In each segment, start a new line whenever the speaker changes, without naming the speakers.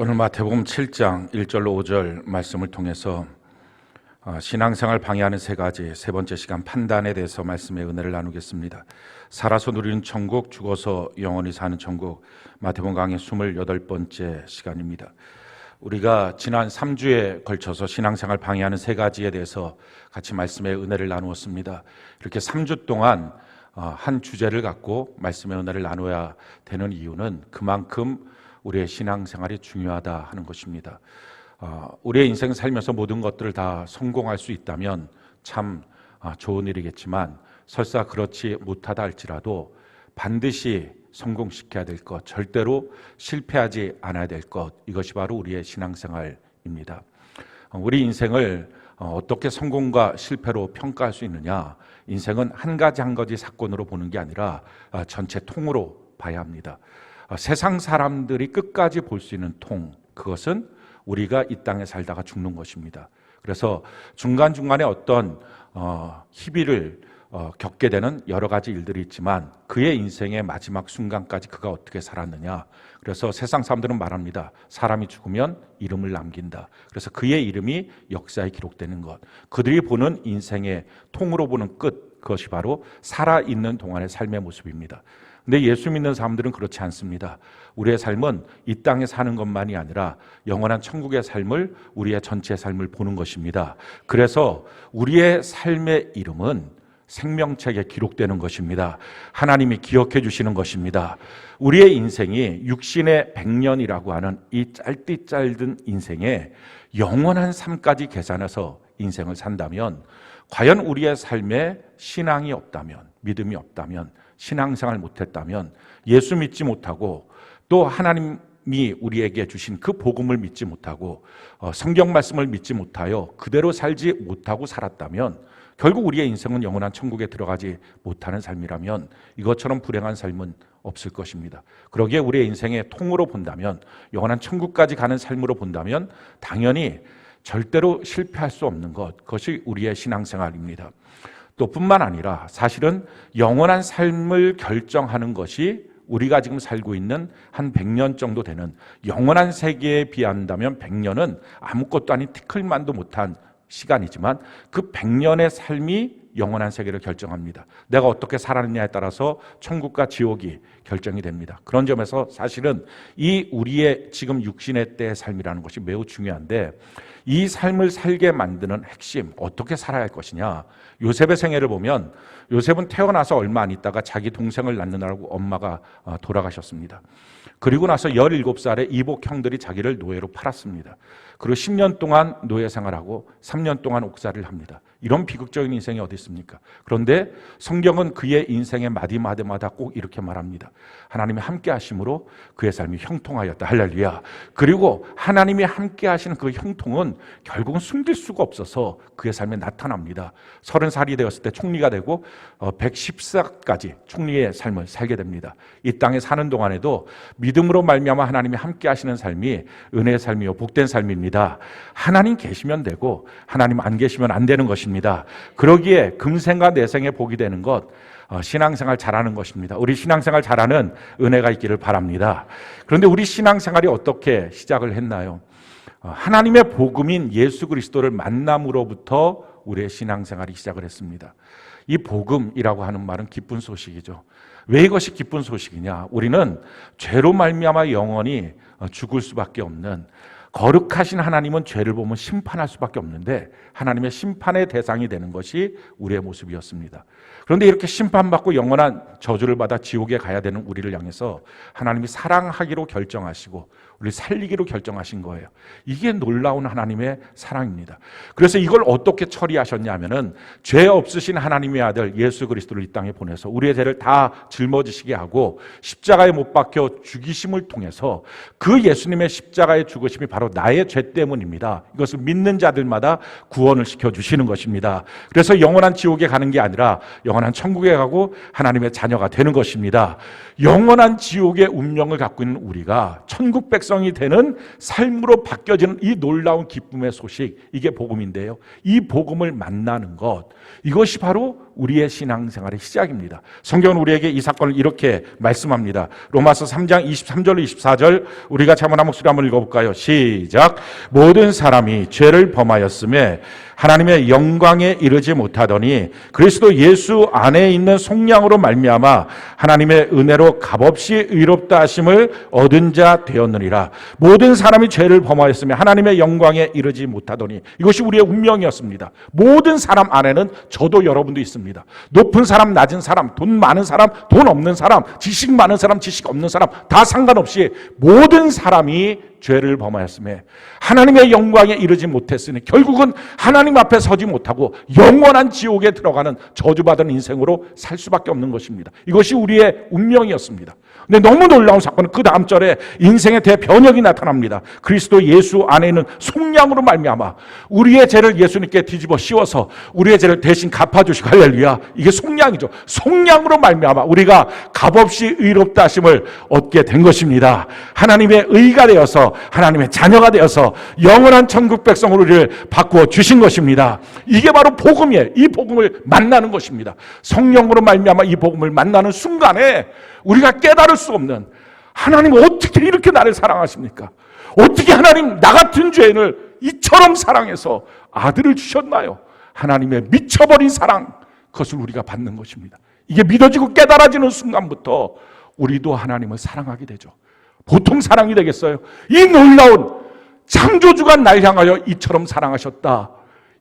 오늘 마태복음 7장 1절로 5절 말씀을 통해서 신앙생활 방해하는 세 가지, 세 번째 시간 판단에 대해서 말씀의 은혜를 나누겠습니다. 살아서 누리는 천국, 죽어서 영원히 사는 천국, 마태복음 강의 28번째 시간입니다. 우리가 지난 3주에 걸쳐서 신앙생활 방해하는 세 가지에 대해서 같이 말씀의 은혜를 나누었습니다. 이렇게 3주 동안 한 주제를 갖고 말씀의 은혜를 나눠야 되는 이유는 그만큼 우리의 신앙생활이 중요하다 하는 것입니다. 우리의 인생 살면서 모든 것들을 다 성공할 수 있다면 참 좋은 일이겠지만 설사 그렇지 못하다 할지라도 반드시 성공시켜야 될 것, 절대로 실패하지 않아야 될 것, 이것이 바로 우리의 신앙생활입니다. 우리 인생을 어떻게 성공과 실패로 평가할 수 있느냐? 인생은 한 가지 한 가지 사건으로 보는 게 아니라 전체 통으로 봐야 합니다. 세상 사람들이 끝까지 볼 수 있는 통, 그것은 우리가 이 땅에 살다가 죽는 것입니다. 그래서 중간중간에 어떤 희비를 겪게 되는 여러 가지 일들이 있지만 그의 인생의 마지막 순간까지 그가 어떻게 살았느냐. 그래서 세상 사람들은 말합니다. 사람이 죽으면 이름을 남긴다. 그래서 그의 이름이 역사에 기록되는 것, 그들이 보는 인생의 통으로 보는 끝, 그것이 바로 살아있는 동안의 삶의 모습입니다. 근데 예수 믿는 사람들은 그렇지 않습니다. 우리의 삶은 이 땅에 사는 것만이 아니라 영원한 천국의 삶을, 우리의 전체 삶을 보는 것입니다. 그래서 우리의 삶의 이름은 생명책에 기록되는 것입니다. 하나님이 기억해 주시는 것입니다. 우리의 인생이 육신의 100년이라고 하는 이 짧디 짧은 인생에 영원한 삶까지 계산해서 인생을 산다면, 과연 우리의 삶에 신앙이 없다면, 믿음이 없다면, 신앙생활 못했다면, 예수 믿지 못하고 또 하나님이 우리에게 주신 그 복음을 믿지 못하고 성경 말씀을 믿지 못하여 그대로 살지 못하고 살았다면 결국 우리의 인생은 영원한 천국에 들어가지 못하는 삶이라면 이것처럼 불행한 삶은 없을 것입니다. 그러기에 우리의 인생의 통으로 본다면, 영원한 천국까지 가는 삶으로 본다면 당연히 절대로 실패할 수 없는 것, 그것이 우리의 신앙생활입니다. 또 뿐만 아니라 사실은 영원한 삶을 결정하는 것이 우리가 지금 살고 있는 한 100년 정도 되는 영원한 세계에 비한다면 100년은 아무것도 아닌 티끌만도 못한 시간이지만 그 100년의 삶이 영원한 세계를 결정합니다. 내가 어떻게 살았느냐에 따라서 천국과 지옥이 결정이 됩니다. 그런 점에서 사실은 이 우리의 지금 육신의 때의 삶이라는 것이 매우 중요한데, 이 삶을 살게 만드는 핵심, 어떻게 살아야 할 것이냐. 요셉의 생애를 보면 요셉은 태어나서 얼마 안 있다가 자기 동생을 낳느라고 엄마가 돌아가셨습니다. 그리고 나서 17살에 이복 형들이 자기를 노예로 팔았습니다. 그리고 10년 동안 노예 생활하고 3년 동안 옥살이를 합니다. 이런 비극적인 인생이 어디 있습니까? 그런데 성경은 그의 인생의 마디마디마다 꼭 이렇게 말합니다. 하나님이 함께 하심으로 그의 삶이 형통하였다. 할렐루야. 그리고 하나님이 함께 하시는 그 형통은 결국은 숨길 수가 없어서 그의 삶에 나타납니다. 30살이 되었을 때 총리가 되고 110살까지 총리의 삶을 살게 됩니다. 이 땅에 사는 동안에도 믿음으로 말미암아 하나님이 함께 하시는 삶이 은혜의 삶이요 복된 삶입니다. 하나님 계시면 되고 하나님 안 계시면 안 되는 것입니다. 그러기에 금생과 내생에 복이 되는 것, 신앙생활 잘하는 것입니다. 우리 신앙생활 잘하는 은혜가 있기를 바랍니다. 그런데 우리 신앙생활이 어떻게 시작을 했나요? 하나님의 복음인 예수 그리스도를 만남으로부터 우리의 신앙생활이 시작을 했습니다. 이 복음이라고 하는 말은 기쁜 소식이죠. 왜 이것이 기쁜 소식이냐? 우리는 죄로 말미암아 영원히 죽을 수밖에 없는, 거룩하신 하나님은 죄를 보면 심판할 수밖에 없는데 하나님의 심판의 대상이 되는 것이 우리의 모습이었습니다. 그런데 이렇게 심판받고 영원한 저주를 받아 지옥에 가야 되는 우리를 향해서 하나님이 사랑하기로 결정하시고 우리 살리기로 결정하신 거예요. 이게 놀라운 하나님의 사랑입니다. 그래서 이걸 어떻게 처리하셨냐 하면은 죄 없으신 하나님의 아들 예수 그리스도를 이 땅에 보내서 우리의 죄를 다 짊어지시게 하고 십자가에 못 박혀 죽이심을 통해서 그 예수님의 십자가의 죽으심이 바로 나의 죄 때문입니다. 이것을 믿는 자들마다 구원을 시켜주시는 것입니다. 그래서 영원한 지옥에 가는 게 아니라 영원한 천국에 가고 하나님의 자녀가 되는 것입니다. 영원한 지옥의 운명을 갖고 있는 우리가 천국 백성 백성이 되는 삶으로 바뀌어지는 이 놀라운 기쁨의 소식, 이게 복음인데요. 이 복음을 만나는 것, 이것이 바로 우리의 신앙생활의 시작입니다. 성경은 우리에게 이 사건을 이렇게 말씀합니다. 로마서 3장 23절 24절 우리가 자문한 목소리 한번 읽어볼까요? 시작. 모든 사람이 죄를 범하였음에 하나님의 영광에 이르지 못하더니 그리스도 예수 안에 있는 속량으로 말미암아 하나님의 은혜로 값없이 의롭다 하심을 얻은 자 되었느니라. 모든 사람이 죄를 범하였으며 하나님의 영광에 이르지 못하더니, 이것이 우리의 운명이었습니다. 모든 사람 안에는 저도 여러분도 있습니다. 높은 사람, 낮은 사람, 돈 많은 사람, 돈 없는 사람, 지식 많은 사람, 지식 없는 사람 다 상관없이 모든 사람이 죄를 범하였음에 하나님의 영광에 이르지 못했으니 결국은 하나님 앞에 서지 못하고 영원한 지옥에 들어가는 저주받은 인생으로 살 수밖에 없는 것입니다. 이것이 우리의 운명이었습니다. 근데 너무 놀라운 사건은 그 다음 절에 인생의 대변혁이 나타납니다. 그리스도 예수 안에 있는 속량으로 말미암아 우리의 죄를 예수님께 뒤집어 씌워서 우리의 죄를 대신 갚아주시고, 할렐루야, 이게 속량이죠. 속량으로 말미암아 우리가 값없이 의롭다 하심을 얻게 된 것입니다. 하나님의 의가 되어서, 하나님의 자녀가 되어서 영원한 천국 백성으로 우리를 바꾸어 주신 것입니다. 이게 바로 복음이에요. 이 복음을 만나는 것입니다. 성령으로 말미암아 이 복음을 만나는 순간에 우리가 깨달을 수 없는, 하나님은 어떻게 이렇게 나를 사랑하십니까? 어떻게 하나님 나 같은 죄인을 이처럼 사랑해서 아들을 주셨나요? 하나님의 미쳐버린 사랑, 그것을 우리가 받는 것입니다. 이게 믿어지고 깨달아지는 순간부터 우리도 하나님을 사랑하게 되죠. 보통 사랑이 되겠어요? 이 놀라운 창조주가 날 향하여 이처럼 사랑하셨다,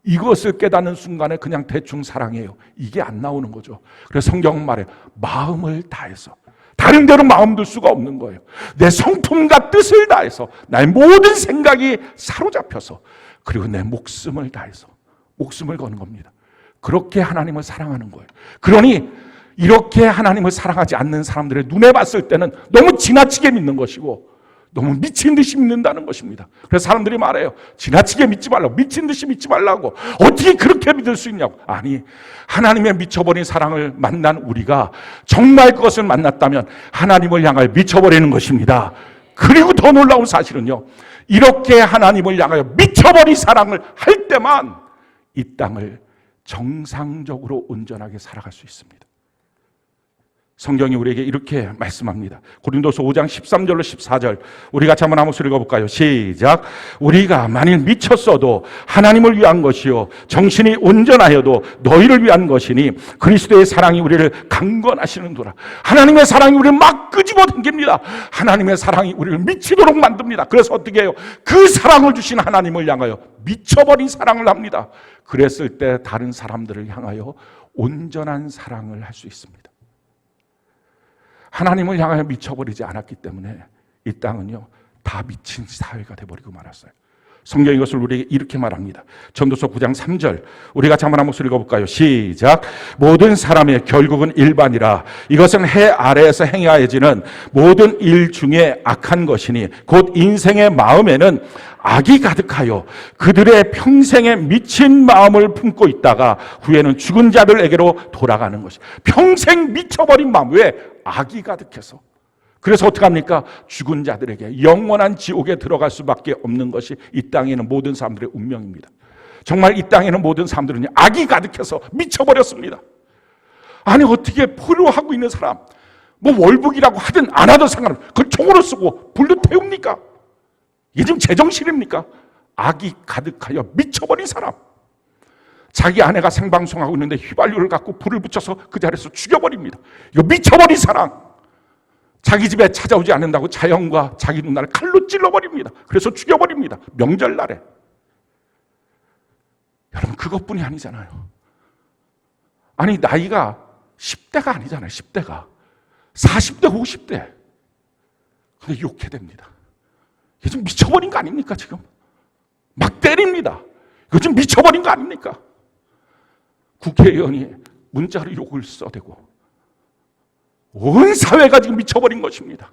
이것을 깨닫는 순간에 그냥 대충 사랑해요, 이게 안 나오는 거죠. 그래서 성경은 말해요. 마음을 다해서, 다른 데로 마음 둘 수가 없는 거예요. 내 성품과 뜻을 다해서, 나의 모든 생각이 사로잡혀서, 그리고 내 목숨을 다해서, 목숨을 거는 겁니다. 그렇게 하나님을 사랑하는 거예요. 그러니 이렇게 하나님을 사랑하지 않는 사람들의 눈에 봤을 때는 너무 지나치게 믿는 것이고 너무 미친 듯이 믿는다는 것입니다. 그래서 사람들이 말해요. 지나치게 믿지 말라고, 미친 듯이 믿지 말라고. 어떻게 그렇게 믿을 수 있냐고. 아니, 하나님의 미쳐버린 사랑을 만난 우리가 정말 그것을 만났다면 하나님을 향하여 미쳐버리는 것입니다. 그리고 더 놀라운 사실은요, 이렇게 하나님을 향하여 미쳐버린 사랑을 할 때만 이 땅을 정상적으로 온전하게 살아갈 수 있습니다. 성경이 우리에게 이렇게 말씀합니다. 고린도서 5장 13절로 14절 우리 같이 한번 한번 읽어볼까요? 시작. 우리가 만일 미쳤어도 하나님을 위한 것이요 정신이 온전하여도 너희를 위한 것이니 그리스도의 사랑이 우리를 강건하시는도다. 하나님의 사랑이 우리를 막 끄집어 당깁니다. 하나님의 사랑이 우리를 미치도록 만듭니다. 그래서 어떻게 해요? 그 사랑을 주신 하나님을 향하여 미쳐버린 사랑을 합니다. 그랬을 때 다른 사람들을 향하여 온전한 사랑을 할 수 있습니다. 하나님을 향하여 미쳐버리지 않았기 때문에 이 땅은요 다 미친 사회가 돼버리고 말았어요. 성경이 이것을 우리에게 이렇게 말합니다. 전도서 9장 3절 우리 같이 한번 한번 읽어볼까요? 시작. 모든 사람의 결국은 일반이라 이것은 해 아래에서 행하여지는 모든 일 중에 악한 것이니 곧 인생의 마음에는 악이 가득하여 그들의 평생에 미친 마음을 품고 있다가 후에는 죽은 자들에게로 돌아가는 것이. 평생 미쳐버린 마음, 왜? 악이 가득해서. 그래서 어떻게 합니까? 죽은 자들에게 영원한 지옥에 들어갈 수밖에 없는 것이 이 땅에 있는 모든 사람들의 운명입니다. 정말 이 땅에 있는 모든 사람들은 악이 가득해서 미쳐버렸습니다. 아니 어떻게 포로하고 있는 사람 뭐 월북이라고 하든 안 하든 상관없어요. 그걸 총으로 쓰고 불로 태웁니까? 이게 지금 제정신입니까? 악이 가득하여 미쳐버린 사람. 자기 아내가 생방송하고 있는데 휘발유를 갖고 불을 붙여서 그 자리에서 죽여버립니다. 이거 미쳐버린 사랑. 자기 집에 찾아오지 않는다고 자연과 자기 누나를 칼로 찔러버립니다. 그래서 죽여버립니다. 명절날에. 여러분 그것뿐이 아니잖아요. 아니 나이가 10대가 아니잖아요. 10대가 40대 50대 근데 욕해 됩니다. 이게 좀 미쳐버린 거 아닙니까? 지금 막 때립니다. 이거 좀 미쳐버린 거 아닙니까? 국회의원이 문자로 욕을 써대고 온 사회가 지금 미쳐버린 것입니다.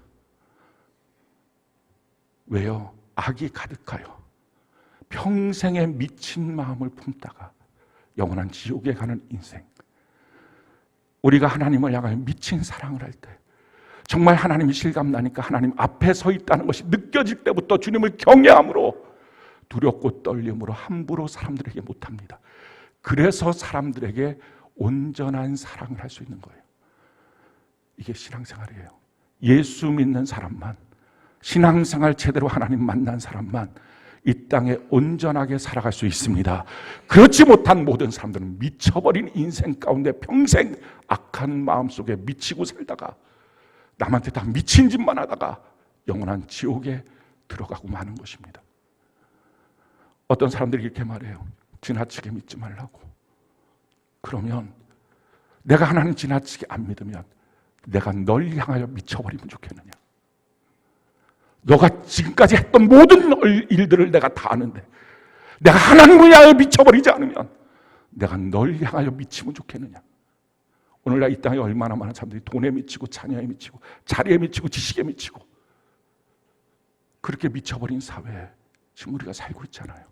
왜요? 악이 가득하여 평생에 미친 마음을 품다가 영원한 지옥에 가는 인생. 우리가 하나님을 향하여 미친 사랑을 할 때 정말 하나님이 실감나니까 하나님 앞에 서 있다는 것이 느껴질 때부터 주님을 경외함으로 두렵고 떨림으로 함부로 사람들에게 못합니다. 그래서 사람들에게 온전한 사랑을 할 수 있는 거예요. 이게 신앙생활이에요. 예수 믿는 사람만, 신앙생활 제대로 하나님 만난 사람만 이 땅에 온전하게 살아갈 수 있습니다. 그렇지 못한 모든 사람들은 미쳐버린 인생 가운데 평생 악한 마음 속에 미치고 살다가 남한테 다 미친 짓만 하다가 영원한 지옥에 들어가고 마는 것입니다. 어떤 사람들이 이렇게 말해요. 지나치게 믿지 말라고. 그러면 내가 하나님 지나치게 안 믿으면 내가 널 향하여 미쳐버리면 좋겠느냐. 너가 지금까지 했던 모든 일들을 내가 다 아는데 내가 하나님을 향하여 미쳐버리지 않으면 내가 널 향하여 미치면 좋겠느냐. 오늘날 이 땅에 얼마나 많은 사람들이 돈에 미치고 자녀에 미치고 자리에 미치고 지식에 미치고 그렇게 미쳐버린 사회에 지금 우리가 살고 있잖아요.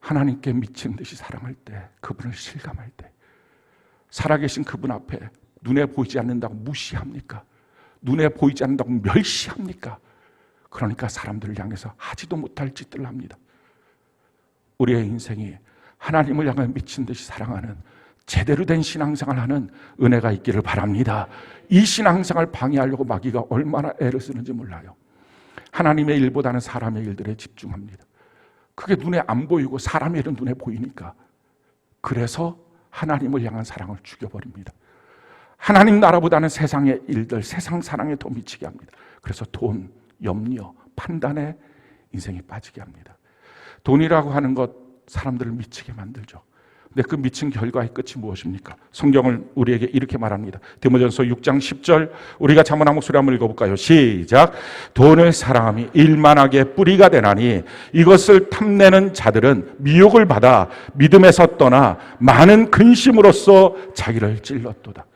하나님께 미친 듯이 사랑할 때, 그분을 실감할 때, 살아계신 그분 앞에 눈에 보이지 않는다고 무시합니까? 눈에 보이지 않는다고 멸시합니까? 그러니까 사람들을 향해서 하지도 못할 짓들을 합니다. 우리의 인생이 하나님을 향해 미친 듯이 사랑하는 제대로 된 신앙생활을 하는 은혜가 있기를 바랍니다. 이 신앙생활을 방해하려고 마귀가 얼마나 애를 쓰는지 몰라요. 하나님의 일보다는 사람의 일들에 집중합니다. 그게 눈에 안 보이고 사람의 일은 눈에 보이니까 그래서 하나님을 향한 사랑을 죽여버립니다. 하나님 나라보다는 세상의 일들, 세상 사랑에 더 미치게 합니다. 그래서 돈, 염려, 판단에 인생이 빠지게 합니다. 돈이라고 하는 것 사람들을 미치게 만들죠. 근데 그 미친 결과의 끝이 무엇입니까? 성경을 우리에게 이렇게 말합니다. 디모데전서 6장 10절 우리가 자문한 목소리 한번 읽어볼까요? 시작. 돈을 사랑함이 일만하게 뿌리가 되나니 이것을 탐내는 자들은 미혹을 받아 믿음에서 떠나 많은 근심으로써 자기를 찔렀도다.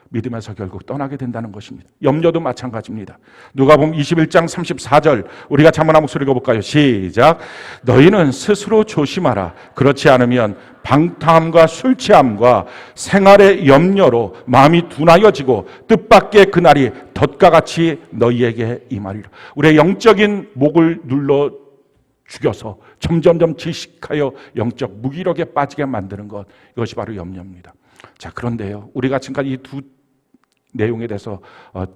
믿음에서 결국 떠나게 된다는 것입니다. 염려도 마찬가지입니다. 누가복음 21장 34절 우리가 자문한 목소리 읽어볼까요? 시작. 너희는 스스로 조심하라. 그렇지 않으면 방탕함과 술 취함과 생활의 염려로 마음이 둔하여지고 뜻밖의 그날이 덫과 같이 너희에게 임하리라. 우리의 영적인 목을 눌러 죽여서 점점점 질식하여 영적 무기력에 빠지게 만드는 것, 이것이 바로 염려입니다. 자, 그런데요, 우리가 지금까지 이 두 내용에 대해서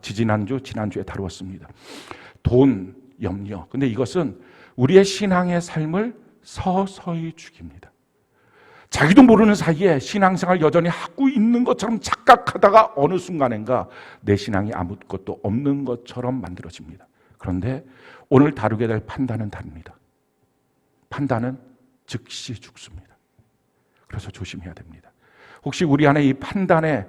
지난주에 다루었습니다. 돈, 염려. 근데 이것은 우리의 신앙의 삶을 서서히 죽입니다. 자기도 모르는 사이에 신앙생활 여전히 하고 있는 것처럼 착각하다가 어느 순간인가 내 신앙이 아무것도 없는 것처럼 만들어집니다. 그런데 오늘 다루게 될 판단은 다릅니다. 판단은 즉시 죽습니다. 그래서 조심해야 됩니다. 혹시 우리 안에 이 판단의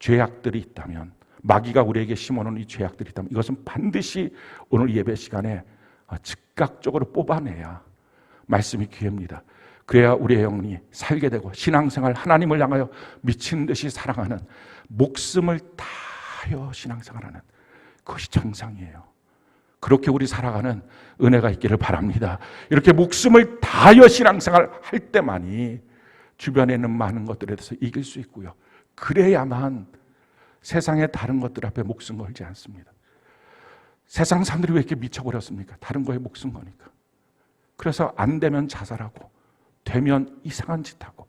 죄악들이 있다면, 마귀가 우리에게 심어놓은 이 죄악들이 있다면 이것은 반드시 오늘 예배 시간에 즉각적으로 뽑아내야 말씀이 기회입니다. 그래야 우리의 영혼이 살게 되고 신앙생활 하나님을 향하여 미친 듯이 사랑하는, 목숨을 다하여 신앙생활하는 그것이 정상이에요. 그렇게 우리 살아가는 은혜가 있기를 바랍니다. 이렇게 목숨을 다하여 신앙생활 할 때만이 주변에 있는 많은 것들에 대해서 이길 수 있고요. 그래야만 세상의 다른 것들 앞에 목숨 걸지 않습니다. 세상 사람들이 왜 이렇게 미쳐버렸습니까? 다른 거에 목숨 거니까. 그래서 안 되면 자살하고 되면 이상한 짓 하고,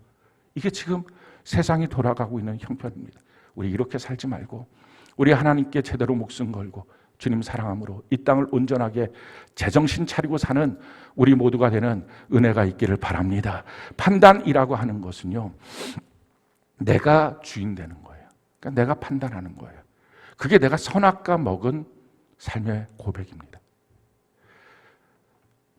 이게 지금 세상이 돌아가고 있는 형편입니다. 우리 이렇게 살지 말고 우리 하나님께 제대로 목숨 걸고 주님 사랑함으로 이 땅을 온전하게 제정신 차리고 사는 우리 모두가 되는 은혜가 있기를 바랍니다. 판단이라고 하는 것은요, 내가 주인 되는 거예요. 그러니까 내가 판단하는 거예요. 그게 내가 선악과 먹은 삶의 고백입니다.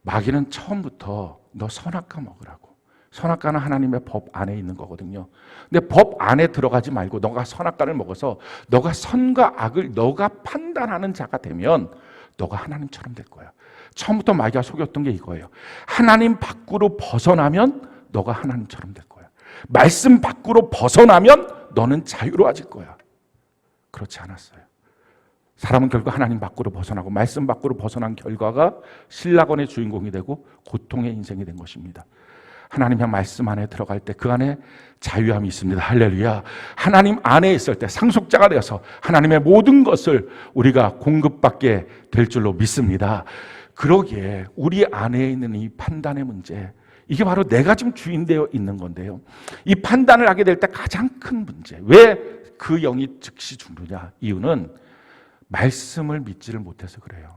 마귀는 처음부터 너 선악과 먹으라고. 선악과는 하나님의 법 안에 있는 거거든요. 근데 법 안에 들어가지 말고 너가 선악과를 먹어서 너가 선과 악을 너가 판단하는 자가 되면 너가 하나님처럼 될 거야. 처음부터 마귀가 속였던 게 이거예요. 하나님 밖으로 벗어나면 너가 하나님처럼 될 거야. 말씀 밖으로 벗어나면 너는 자유로워질 거야. 그렇지 않았어요. 사람은 결국 하나님 밖으로 벗어나고 말씀 밖으로 벗어난 결과가 신라건의 주인공이 되고 고통의 인생이 된 것입니다. 하나님의 말씀 안에 들어갈 때 그 안에 자유함이 있습니다. 할렐루야. 하나님 안에 있을 때 상속자가 되어서 하나님의 모든 것을 우리가 공급받게 될 줄로 믿습니다. 그러기에 우리 안에 있는 이 판단의 문제, 이게 바로 내가 지금 주인되어 있는 건데요. 이 판단을 하게 될 때 가장 큰 문제, 왜 그 영이 즉시 죽느냐? 이유는 말씀을 믿지를 못해서 그래요.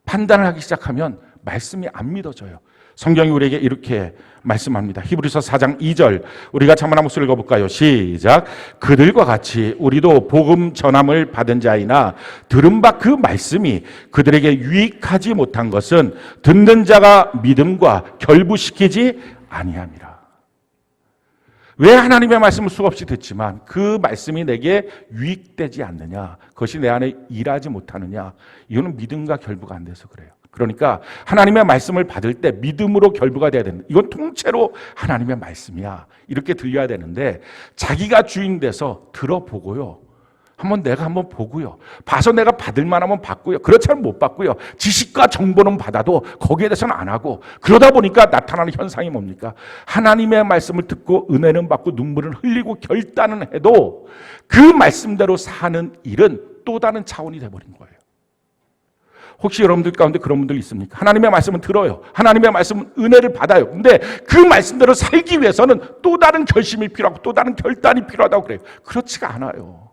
판단을 하기 시작하면 말씀이 안 믿어져요. 성경이 우리에게 이렇게 말씀합니다. 히브리서 4장 2절 우리가 한번 읽어볼까요? 시작. 그들과 같이 우리도 복음 전함을 받은 자이나 들은 바 그 말씀이 그들에게 유익하지 못한 것은 듣는 자가 믿음과 결부시키지 아니함이라. 왜 하나님의 말씀을 수없이 듣지만 그 말씀이 내게 유익되지 않느냐, 그것이 내 안에 일하지 못하느냐, 이거는 믿음과 결부가 안 돼서 그래요. 그러니까 하나님의 말씀을 받을 때 믿음으로 결부가 돼야 된다. 이건 통째로 하나님의 말씀이야, 이렇게 들려야 되는데 자기가 주인 돼서 들어보고요, 내가 한번 보고요, 봐서 내가 받을 만하면 받고요, 그렇지 않으면 못 받고요, 지식과 정보는 받아도 거기에 대해서는 안 하고, 그러다 보니까 나타나는 현상이 뭡니까? 하나님의 말씀을 듣고 은혜는 받고 눈물을 흘리고 결단은 해도 그 말씀대로 사는 일은 또 다른 차원이 돼버린 거예요. 혹시 여러분들 가운데 그런 분들 있습니까? 하나님의 말씀은 들어요, 하나님의 말씀은 은혜를 받아요. 근데 그 말씀대로 살기 위해서는 또 다른 결심이 필요하고 또 다른 결단이 필요하다고 그래요. 그렇지가 않아요.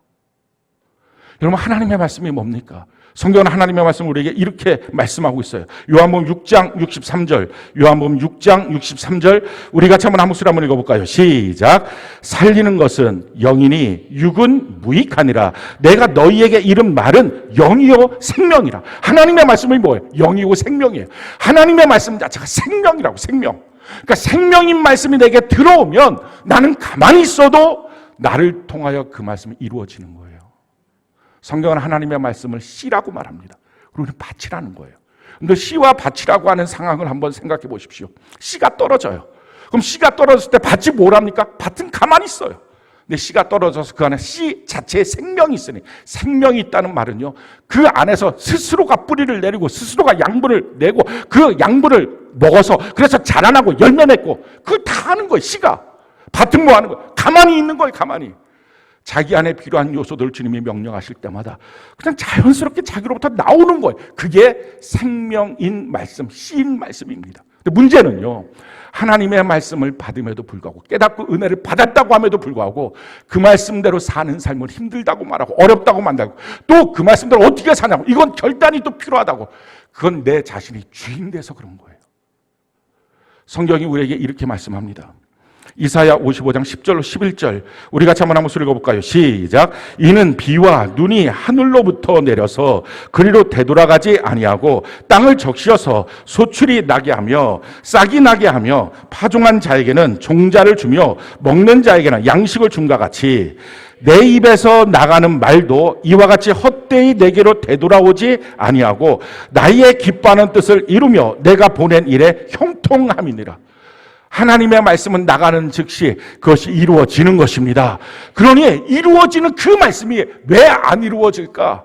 여러분, 하나님의 말씀이 뭡니까? 성경은 하나님의 말씀을 우리에게 이렇게 말씀하고 있어요. 요한복음 6장 63절, 요한복음 6장 63절 우리 같이 한번 읽어볼까요? 시작. 살리는 것은 영이니 육은 무익하니라. 내가 너희에게 이른 말은 영이요 생명이라. 하나님의 말씀이 뭐예요? 영이고 생명이에요. 하나님의 말씀 자체가 생명이라고, 생명. 그러니까 생명인 말씀이 내게 들어오면 나는 가만히 있어도 나를 통하여 그 말씀이 이루어지는 거예요. 성경은 하나님의 말씀을 씨라고 말합니다. 그리고 밭이라는 거예요. 근데 씨와 밭이라고 하는 상황을 한번 생각해 보십시오. 씨가 떨어져요. 그럼 씨가 떨어졌을 때 밭이 뭘 합니까? 밭은 가만히 있어요. 근데 씨가 떨어져서 그 안에 씨 자체에 생명이 있으니, 생명이 있다는 말은요, 그 안에서 스스로가 뿌리를 내리고 스스로가 양분을 내고 그 양분을 먹어서 그래서 자라나고 열매 맺고 그걸 다 하는 거예요. 씨가. 밭은 뭐 하는 거예요? 가만히 있는 거예요. 가만히. 자기 안에 필요한 요소들을 주님이 명령하실 때마다 그냥 자연스럽게 자기로부터 나오는 거예요. 그게 생명인 말씀, 씨인 말씀입니다. 근데 문제는요, 하나님의 말씀을 받음에도 불구하고, 깨닫고 은혜를 받았다고 함에도 불구하고 그 말씀대로 사는 삶은 힘들다고 말하고 어렵다고 만들고, 또 그 말씀대로 어떻게 사냐고, 이건 결단이 또 필요하다고, 그건 내 자신이 주인 돼서 그런 거예요. 성경이 우리에게 이렇게 말씀합니다. 이사야 55장 10절로 11절 우리 같이 한번 읽어볼까요? 시작. 이는 비와 눈이 하늘로부터 내려서 그리로 되돌아가지 아니하고 땅을 적시어서 소출이 나게 하며 싹이 나게 하며 파종한 자에게는 종자를 주며 먹는 자에게는 양식을 줌과 같이 내 입에서 나가는 말도 이와 같이 헛되이 내게로 되돌아오지 아니하고 나의 기뻐하는 뜻을 이루며 내가 보낸 일에 형통함이니라. 하나님의 말씀은 나가는 즉시 그것이 이루어지는 것입니다. 그러니 이루어지는 그 말씀이 왜 안 이루어질까?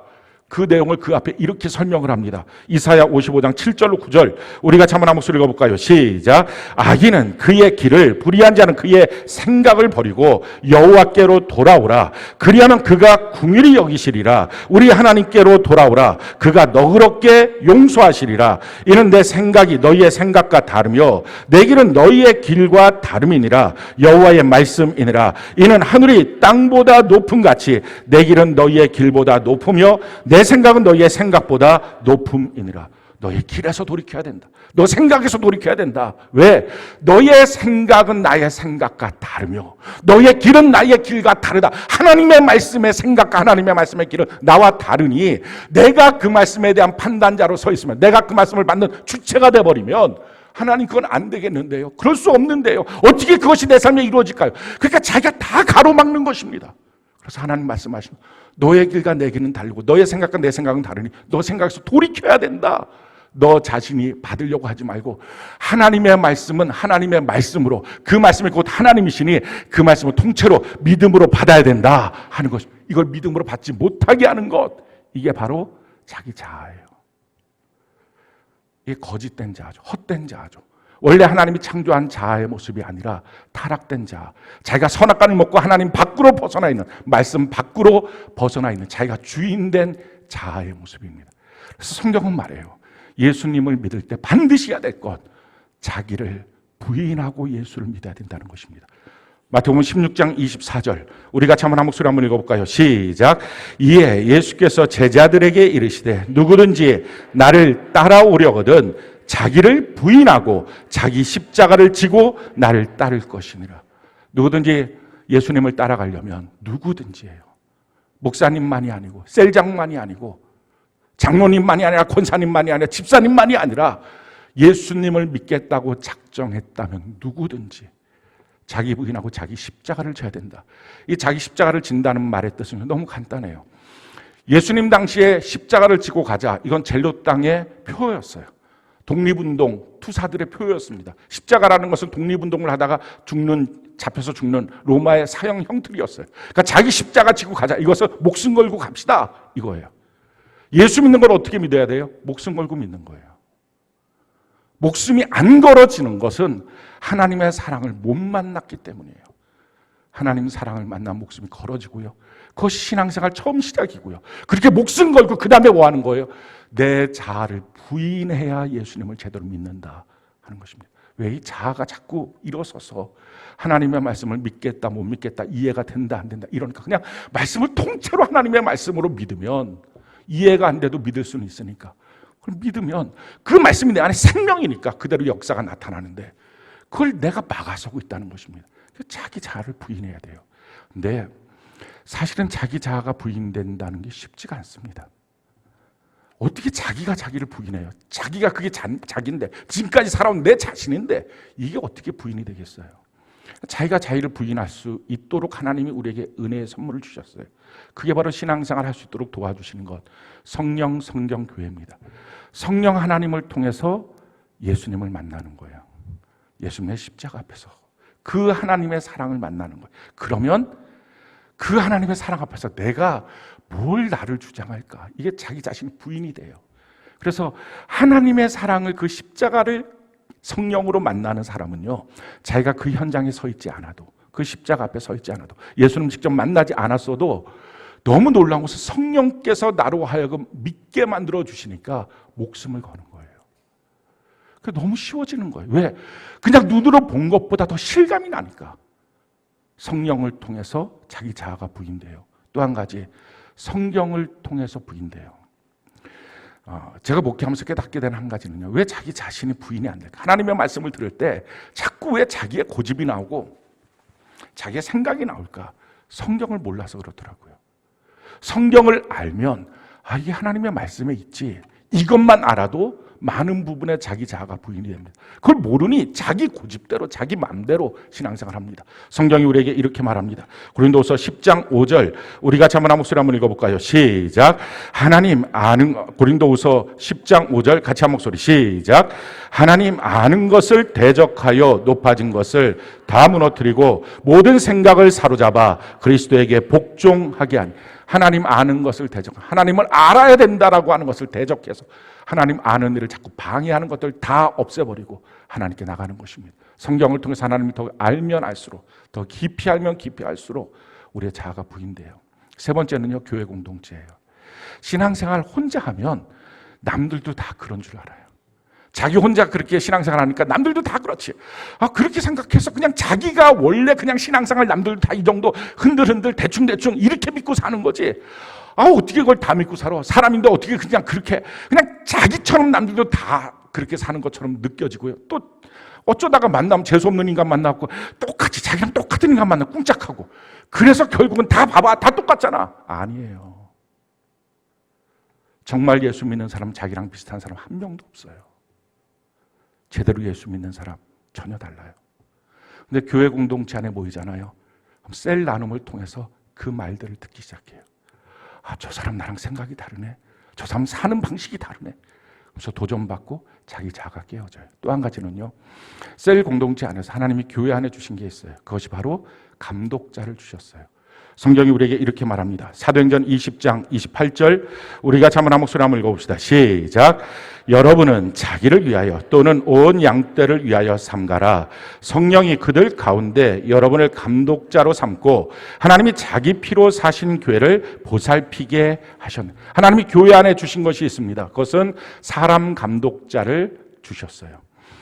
그 내용을 그 앞에 이렇게 설명을 합니다. 이사야 55장 7절로 9절 우리 같이 한번 읽어볼까요? 시작. 악인은 그의 길을, 불의한 자는 그의 생각을 버리고 여호와께로 돌아오라. 그리하면 그가 궁휼히 여기시리라. 우리 하나님께로 돌아오라. 그가 너그럽게 용서하시리라. 이는 내 생각이 너희의 생각과 다르며 내 길은 너희의 길과 다름이니라. 여호와의 말씀이니라. 이는 하늘이 땅보다 높음 같이 내 길은 너희의 길보다 높으며 내 생각은 너희의 생각보다 높음이니라. 너의 길에서 돌이켜야 된다. 너 생각에서 돌이켜야 된다. 왜? 너의 생각은 나의 생각과 다르며 너의 길은 나의 길과 다르다. 하나님의 말씀의 생각과 하나님의 말씀의 길은 나와 다르니 내가 그 말씀에 대한 판단자로 서 있으면, 내가 그 말씀을 받는 주체가 돼버리면 하나님 그건 안 되겠는데요. 그럴 수 없는데요. 어떻게 그것이 내 삶에 이루어질까요? 그러니까 자기가 다 가로막는 것입니다. 그래서 하나님 말씀하시는 너의 길과 내 길은 다르고 너의 생각과 내 생각은 다르니 너 생각에서 돌이켜야 된다. 너 자신이 받으려고 하지 말고 하나님의 말씀은 하나님의 말씀으로, 그 말씀이 곧 하나님이시니 그 말씀을 통째로 믿음으로 받아야 된다 하는 것. 이걸 믿음으로 받지 못하게 하는 것, 이게 바로 자기 자아예요. 이게 거짓된 자아죠. 헛된 자아죠. 원래 하나님이 창조한 자아의 모습이 아니라 타락된 자아, 자기가 선악과를 먹고 하나님 밖으로 벗어나 있는, 말씀 밖으로 벗어나 있는 자기가 주인된 자아의 모습입니다. 그래서 성경은 말해요. 예수님을 믿을 때 반드시 해야 될 것, 자기를 부인하고 예수를 믿어야 된다는 것입니다. 마태복음 16장 24절, 우리 같이 한번 한 목소리 한번 읽어볼까요? 시작. 이에 예수께서 제자들에게 이르시되 누구든지 나를 따라오려거든 자기를 부인하고 자기 십자가를 지고 나를 따를 것이니라. 누구든지 예수님을 따라가려면 누구든지예요. 목사님만이 아니고 셀장만이 아니고 장로님만이 아니라 권사님만이 아니라 집사님만이 아니라 예수님을 믿겠다고 작정했다면 누구든지 자기 부인하고 자기 십자가를 져야 된다. 이 자기 십자가를 진다는 말의 뜻은 너무 간단해요. 예수님 당시에 십자가를 지고 가자, 이건 젤로 땅의 표였어요. 독립운동 투사들의 표였습니다. 십자가라는 것은 독립운동을 하다가 잡혀서 죽는 로마의 사형 형틀이었어요. 그러니까 자기 십자가 지고 가자, 이것을 목숨 걸고 갑시다, 이거예요. 예수 믿는 걸 어떻게 믿어야 돼요? 목숨 걸고 믿는 거예요. 목숨이 안 걸어지는 것은 하나님의 사랑을 못 만났기 때문이에요. 하나님 사랑을 만난 목숨이 걸어지고요. 그것이 신앙생활 처음 시작이고요. 그렇게 목숨 걸고 그 다음에 뭐 하는 거예요? 내 자아를 부인해야 예수님을 제대로 믿는다 하는 것입니다. 왜 이 자아가 자꾸 일어서서 하나님의 말씀을 믿겠다 못 믿겠다, 이해가 된다 안 된다 이러니까 그냥 말씀을 통째로 하나님의 말씀으로 믿으면 이해가 안 돼도 믿을 수는 있으니까, 그걸 믿으면 그 말씀이 내 안에 생명이니까 그대로 역사가 나타나는데 그걸 내가 막아서고 있다는 것입니다. 자기 자아를 부인해야 돼요. 근데 사실은 자기 자아가 부인된다는 게 쉽지가 않습니다. 어떻게 자기가 자기를 부인해요? 자기가 그게 자기인데, 지금까지 살아온 내 자신인데 이게 어떻게 부인이 되겠어요? 자기가 자기를 부인할 수 있도록 하나님이 우리에게 은혜의 선물을 주셨어요. 그게 바로 신앙생활 할 수 있도록 도와주시는 것, 성령 성경교회입니다. 성령 하나님을 통해서 예수님을 만나는 거예요. 예수님의 십자가 앞에서 그 하나님의 사랑을 만나는 거예요. 그러면 그 하나님의 사랑 앞에서 내가 뭘 나를 주장할까? 이게 자기 자신이 부인이 돼요. 그래서 하나님의 사랑을, 그 십자가를 성령으로 만나는 사람은요, 자기가 그 현장에 서 있지 않아도, 그 십자가 앞에 서 있지 않아도, 예수님 직접 만나지 않았어도 너무 놀라운 것은 성령께서 나로 하여금 믿게 만들어 주시니까 목숨을 거는 거예요. 그게 너무 쉬워지는 거예요. 왜? 그냥 눈으로 본 것보다 더 실감이 나니까. 성령을 통해서 자기 자아가 부인돼요. 또 한 가지, 성경을 통해서 부인돼요. 제가 목회하면서 깨닫게 된 한 가지는요, 왜 자기 자신이 부인이 안 될까? 하나님의 말씀을 들을 때 자꾸 왜 자기의 고집이 나오고 자기의 생각이 나올까? 성경을 몰라서 그렇더라고요. 성경을 알면 이게 하나님의 말씀에 있지, 이것만 알아도 많은 부분에 자기 자아가 부인이 됩니다. 그걸 모르니 자기 고집대로 자기 마음대로 신앙생활을 합니다. 성경이 우리에게 이렇게 말합니다. 고린도서 10장 5절, 우리 같이 한번 한 목소리 한번 읽어볼까요? 시작. 고린도서 10장 5절 같이 한 목소리 시작. 하나님 아는 것을 대적하여 높아진 것을 다 무너뜨리고 모든 생각을 사로잡아 그리스도에게 복종하게 하니. 하나님 아는 것을 하나님을 알아야 된다라고 하는 것을 대적해서 하나님 아는 일을 자꾸 방해하는 것들 다 없애버리고 하나님께 나가는 것입니다. 성경을 통해서 하나님을 더 알면 알수록, 더 깊이 알면 깊이 알수록 우리의 자아가 부인돼요. 세 번째는요, 교회 공동체예요. 신앙생활 혼자 하면 남들도 다 그런 줄 알아요. 자기 혼자 그렇게 신앙생활 하니까 남들도 다 그렇지. 그렇게 생각해서 그냥 자기가 원래 그냥 신앙생활 남들도 다 이 정도 흔들흔들 대충대충 이렇게 믿고 사는 거지. 어떻게 그걸 다 믿고 살아? 사람인데 어떻게 그냥 그렇게 그냥 자기처럼 남들도 다 그렇게 사는 것처럼 느껴지고요. 또 어쩌다가 만나면 재수없는 인간 만나고 똑같이 자기랑 똑같은 인간 만나고 꿍짝하고, 그래서 결국은 다 봐봐 다 똑같잖아. 아니에요. 정말 예수 믿는 사람, 자기랑 비슷한 사람 한 명도 없어요. 제대로 예수 믿는 사람 전혀 달라요. 근데 교회 공동체 안에 모이잖아요. 그럼 셀 나눔을 통해서 그 말들을 듣기 시작해요. 저 사람 나랑 생각이 다르네. 저 사람 사는 방식이 다르네. 그래서 도전받고 자기 자아가 깨어져요. 또 한 가지는요, 셀 공동체 안에서 하나님이 교회 안에 주신 게 있어요. 그것이 바로 감독자를 주셨어요. 성경이 우리에게 이렇게 말합니다. 사도행전 20장 28절 우리가 한번 한 목소리 한번 읽어봅시다. 시작. 여러분은 자기를 위하여 또는 온 양떼를 위하여 삼가라. 성령이 그들 가운데 여러분을 감독자로 삼고 하나님이 자기 피로 사신 교회를 보살피게 하셨네. 하나님이 교회 안에 주신 것이 있습니다. 그것은 사람 감독자를 주셨어요.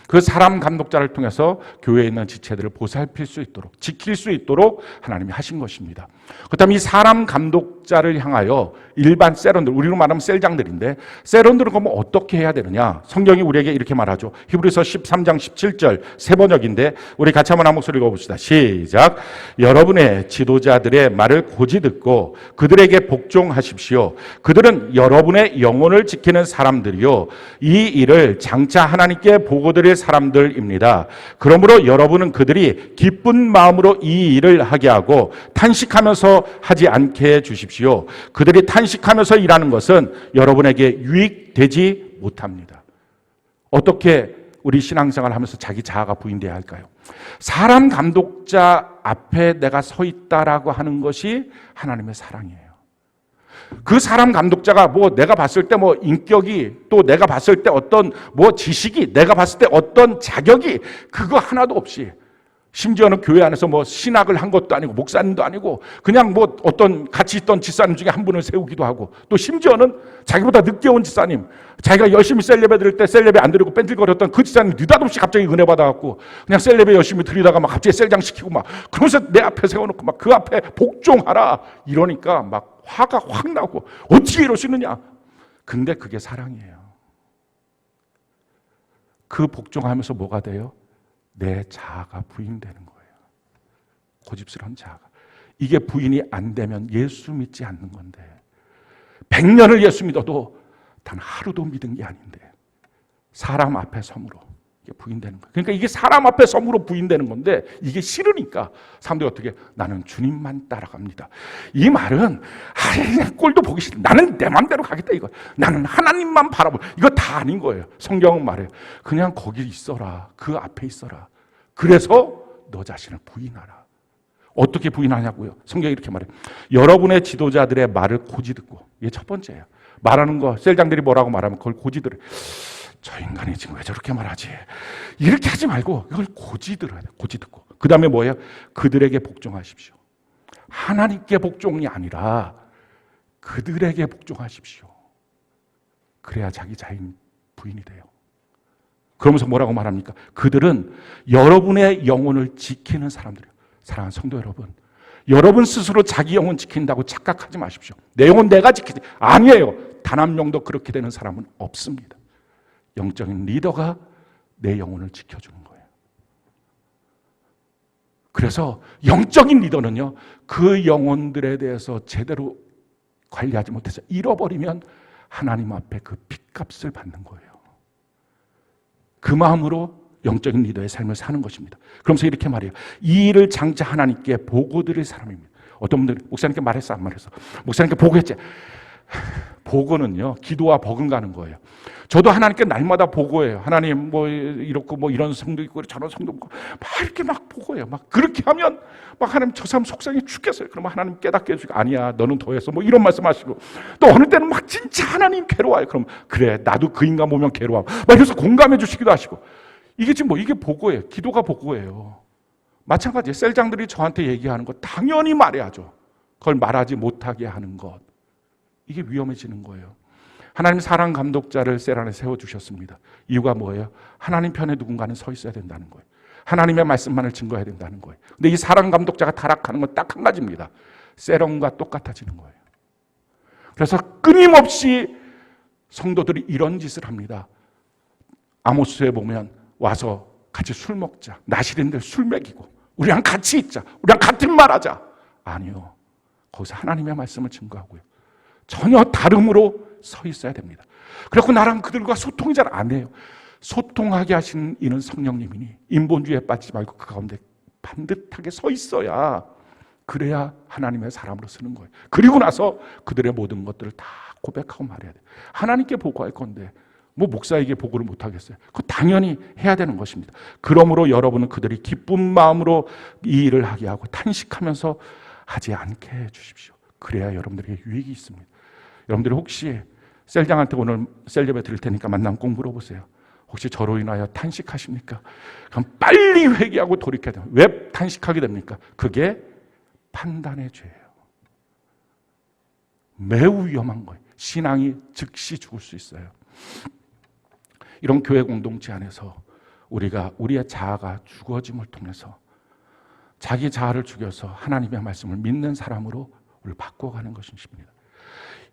그 사람 감독자를 통해서 교회에 있는 지체들을 보살필 수 있도록, 지킬 수 있도록 하나님이 하신 것입니다. 그렇다면 이 사람 감독자를 향하여 일반 세론들, 우리로 말하면 셀장들인데 세론들은 그러면 어떻게 해야 되느냐? 성경이 우리에게 이렇게 말하죠. 히브리서 13장 17절 세 번역인데 우리 같이 한번 한 목소리 읽어봅시다. 시작. 여러분의 지도자들의 말을 고지 듣고 그들에게 복종하십시오. 그들은 여러분의 영혼을 지키는 사람들이요, 이 일을 장차 하나님께 보고드릴 사람들입니다. 그러므로 여러분은 그들이 기쁜 마음으로 이 일을 하게 하고 탄식하면서 하지 않게 해 주십시오. 그들이 탄식하면서 일하는 것은 여러분에게 유익되지 못합니다. 어떻게 우리 신앙생활을 하면서 자기 자아가 부인돼야 할까요? 사람 감독자 앞에 내가 서 있다라고 하는 것이 하나님의 사랑이에요. 그 사람 감독자가 내가 봤을 때 인격이, 또 내가 봤을 때 어떤 지식이, 내가 봤을 때 어떤 자격이, 그거 하나도 없이, 심지어는 교회 안에서 신학을 한 것도 아니고 목사님도 아니고 그냥 어떤 같이 있던 집사님 중에 한 분을 세우기도 하고, 또 심지어는 자기보다 늦게 온 집사님, 자기가 열심히 셀레베 드릴 때 셀레베 안 드리고 뺀질거렸던 그 집사님 느닷없이 갑자기 은혜 받아갖고 그냥 셀레베 열심히 드리다가 갑자기 셀장 시키고 그러면서 내 앞에 세워놓고 그 앞에 복종하라 이러니까 화가 확 나고 어떻게 이러시느냐. 근데 그게 사랑이에요. 그 복종하면서 뭐가 돼요? 내 자아가 부인되는 거예요. 고집스러운 자아가. 이게 부인이 안 되면 예수 믿지 않는 건데, 100년을 예수 믿어도 단 하루도 믿은 게 아닌데 사람 앞에 섬으로 이게 부인되는 거예요. 그러니까 이게 사람 앞에 섬으로 부인되는 건데 이게 싫으니까 사람들이 어떻게, 나는 주님만 따라갑니다. 이 말은 꼴도 보기 싫어, 나는 내 맘대로 가겠다 이거, 나는 하나님만 바라보, 이거 다 아닌 거예요. 성경은 말해요. 그냥 거기 있어라, 그 앞에 있어라. 그래서 너 자신을 부인하라. 어떻게 부인하냐고요? 성경이 이렇게 말해요. 여러분의 지도자들의 말을 고지 듣고, 이게 첫 번째예요. 말하는 거, 셀장들이 뭐라고 말하면 그걸 고지 들어요. 저 인간이 지금 왜 저렇게 말하지? 이렇게 하지 말고 이걸 고지 들어야 돼요. 고지 듣고. 그 다음에 뭐예요? 그들에게 복종하십시오. 하나님께 복종이 아니라 그들에게 복종하십시오. 그래야 자기 자인 부인이 돼요. 그러면서 뭐라고 말합니까? 그들은 여러분의 영혼을 지키는 사람들이에요. 사랑하는 성도 여러분, 여러분 스스로 자기 영혼 지킨다고 착각하지 마십시오. 내 영혼 내가 지키지. 아니에요. 단 한 명도 그렇게 되는 사람은 없습니다. 영적인 리더가 내 영혼을 지켜주는 거예요. 그래서 영적인 리더는요, 그 영혼들에 대해서 제대로 관리하지 못해서 잃어버리면 하나님 앞에 그 핏값을 받는 거예요. 그 마음으로 영적인 리더의 삶을 사는 것입니다. 그러면서 이렇게 말해요. 이 일을 장차 하나님께 보고드릴 사람입니다. 어떤 분들이 목사님께 말했어, 안 말했어? 목사님께 보고했지. 보고는요, 기도와 버금가는 거예요. 저도 하나님께 날마다 보고해요. 하나님 이렇고 이런 성도 있고 저런 성도 있고 이렇게 보고해요. 그렇게 하면 하나님 저 사람 속상해 죽겠어요. 그러면 하나님 깨닫게 해주고, 아니야 너는 더했어 이런 말씀하시고, 또 어느 때는 진짜 하나님 괴로워요. 그럼 그래 나도 그 인간 보면 괴로워 이래서 공감해 주시기도 하시고. 이게 지금 이게 보고예요. 기도가 보고예요. 마찬가지예요. 셀장들이 저한테 얘기하는 것 당연히 말해야죠. 그걸 말하지 못하게 하는 것, 이게 위험해지는 거예요. 하나님 사랑 감독자를 셀 안에 세워주셨습니다. 이유가 뭐예요? 하나님 편에 누군가는 서 있어야 된다는 거예요. 하나님의 말씀만을 증거해야 된다는 거예요. 근데 이 사랑 감독자가 타락하는 건 딱 한 가지입니다. 세론과 똑같아지는 거예요. 그래서 끊임없이 성도들이 이런 짓을 합니다. 아모스에 보면 와서 같이 술 먹자, 나실인들 술 먹이고 우리랑 같이 있자, 우리랑 같은 말 하자. 아니요. 거기서 하나님의 말씀을 증거하고요, 전혀 다름으로 서 있어야 됩니다. 그래서 나랑 그들과 소통이 잘 안 해요. 소통하게 하시는 이는 성령님이니 인본주의에 빠지지 말고 그 가운데 반듯하게 서 있어야, 그래야 하나님의 사람으로 쓰는 거예요. 그리고 나서 그들의 모든 것들을 다 고백하고 말해야 돼요. 하나님께 보고할 건데 목사에게 보고를 못 하겠어요? 그거 당연히 해야 되는 것입니다. 그러므로 여러분은 그들이 기쁜 마음으로 이 일을 하게 하고 탄식하면서 하지 않게 해주십시오. 그래야 여러분들에게 유익이 있습니다. 여러분들이 혹시 셀장한테 오늘 셀예배 드릴 테니까 만나면 꼭 물어보세요. 혹시 저로 인하여 탄식하십니까? 그럼 빨리 회개하고 돌이켜야 돼요. 왜 탄식하게 됩니까? 그게 판단의 죄예요. 매우 위험한 거예요. 신앙이 즉시 죽을 수 있어요. 이런 교회 공동체 안에서 우리가 우리의 자아가 죽어짐을 통해서 자기 자아를 죽여서 하나님의 말씀을 믿는 사람으로 우리를 바꿔가는 것입니다.